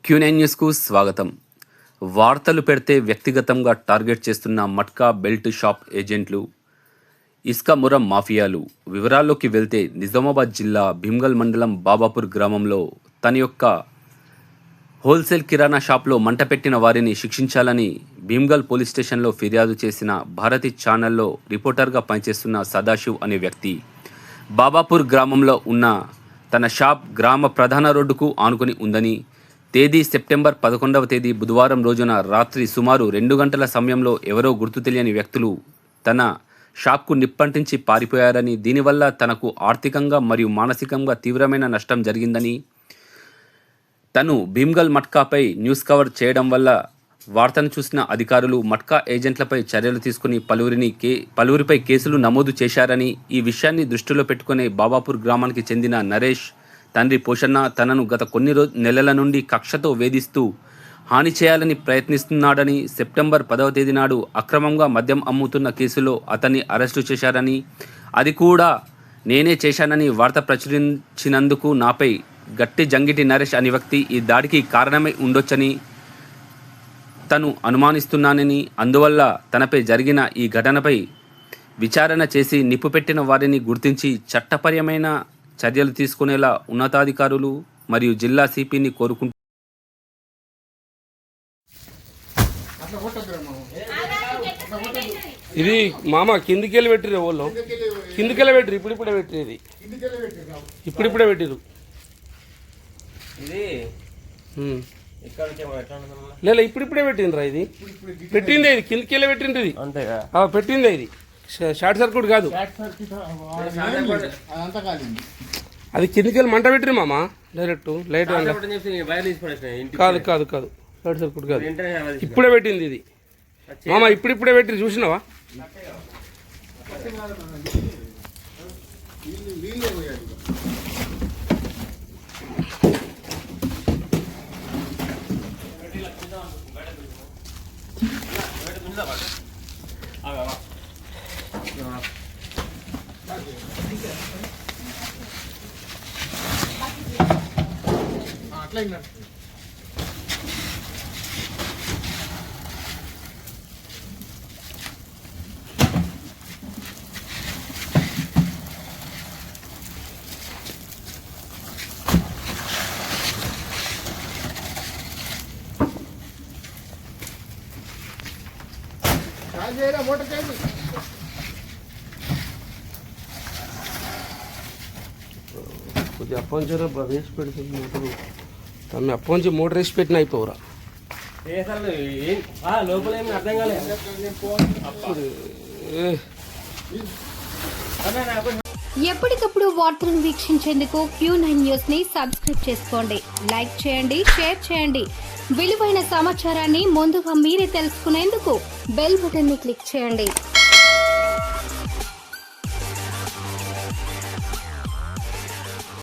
Q9 న్యూస్కు స్వాగతం. వార్తలు పెడితే వ్యక్తిగతంగా టార్గెట్ చేస్తున్న మట్కా బెల్ట్ షాప్ ఏజెంట్లు, ఇసుక ముర మాఫియాలు. వివరాల్లోకి వెళ్తే నిజామాబాద్ జిల్లా భీమ్గల్ మండలం బాబాపూర్ గ్రామంలో తన యొక్క హోల్సేల్ కిరాణా షాప్లో మంట పెట్టిన వారిని శిక్షించాలని భీమ్గల్ పోలీస్ స్టేషన్లో ఫిర్యాదు చేసిన భారతి ఛానల్లో రిపోర్టర్గా పనిచేస్తున్న సదాశివ్ అనే వ్యక్తి బాబాపూర్ గ్రామంలో ఉన్న తన షాప్ గ్రామ ప్రధాన రోడ్డుకు ఆనుకొని ఉందని, తేదీ సెప్టెంబర్ 11వ తేదీ బుధవారం రోజున రాత్రి సుమారు 2 గంటల సమయంలో ఎవరో గుర్తు తెలియని వ్యక్తులు తన షాప్కు నిప్పంటించి పారిపోయారని, దీనివల్ల తనకు ఆర్థికంగా మరియు మానసికంగా తీవ్రమైన నష్టం జరిగిందని, తను భీమ్గల్ మట్కాపై న్యూస్ కవర్ చేయడం వల్ల వార్తను చూసిన అధికారులు మట్కా ఏజెంట్లపై చర్యలు తీసుకుని పలువురిపై కేసులు నమోదు చేశారని, ఈ విషయాన్ని దృష్టిలో పెట్టుకుని బాబాపూర్ గ్రామానికి చెందిన నరేష్ తండ్రి పోషన్న తనను గత కొన్ని నెలల నుండి కక్షతో వేధిస్తూ హాని చేయాలని ప్రయత్నిస్తున్నాడని, సెప్టెంబర్ 10వ తేదీ నాడు అక్రమంగా మద్యం అమ్ముతున్న కేసులో అతన్ని అరెస్టు చేశారని, అది కూడా నేనే చేశానని వార్త ప్రచురించినందుకు నాపై గట్టి జంగిటి నరేష్ అనే వ్యక్తి ఈ దాడికి కారణమై ఉండొచ్చని తను అనుమానిస్తున్నానని, అందువల్ల తనపై జరిగిన ఈ ఘటనపై విచారణ చేసి నిప్పుపెట్టిన వారిని గుర్తించి చట్టపరమైన చర్యలు తీసుకునేలా ఉన్నతాధికారులు మరియు జిల్లా సిపిని కోరుకుంటున్నారు. ఇది మామ కిందికెళ్ళి పెట్టిరు వాళ్ళు, కిందికెళ్ళి పెట్టిరు, ఇప్పుడిప్పుడే పెట్టిరు, ఇప్పుడిప్పుడే పెట్టిరు. లేదా ఇప్పుడిప్పుడే పెట్టిండ్రా, ఇది పెట్టిందే, ఇది కిందికెళ్ళి పెట్టింది, పెట్టిందే, ఇది షార్ట్ సర్క్యూట్ కాదు, అది కిందికెళ్ళి మంట పెట్టిరు మామ, డైరెక్ట్ లైట్ కాదు కాదు కాదు షార్ట్ సర్క్యూట్ కాదు, ఇప్పుడే పెట్టింది ఇది మామ, ఇప్పుడిప్పుడే పెట్టిరు, చూసినావా? కొద్దిగా అప్పంచరా వేసి పెడుతుంది మోటారు, తను అప్పంచి మోటార్ వేసి పెట్టిన అయిపోవరా. ఎప్పటికప్పుడు వార్తలను వీక్షించేందుకు Q9 న్యూస్ ని సబ్స్క్రైబ్ చేసుకోండి, లైక్ చేయండి, షేర్ చేయండి. విలువైన సమాచారాన్ని ముందుగా మీరే తెలుసుకునేందుకు బెల్ బటన్ ని క్లిక్ చేయండి.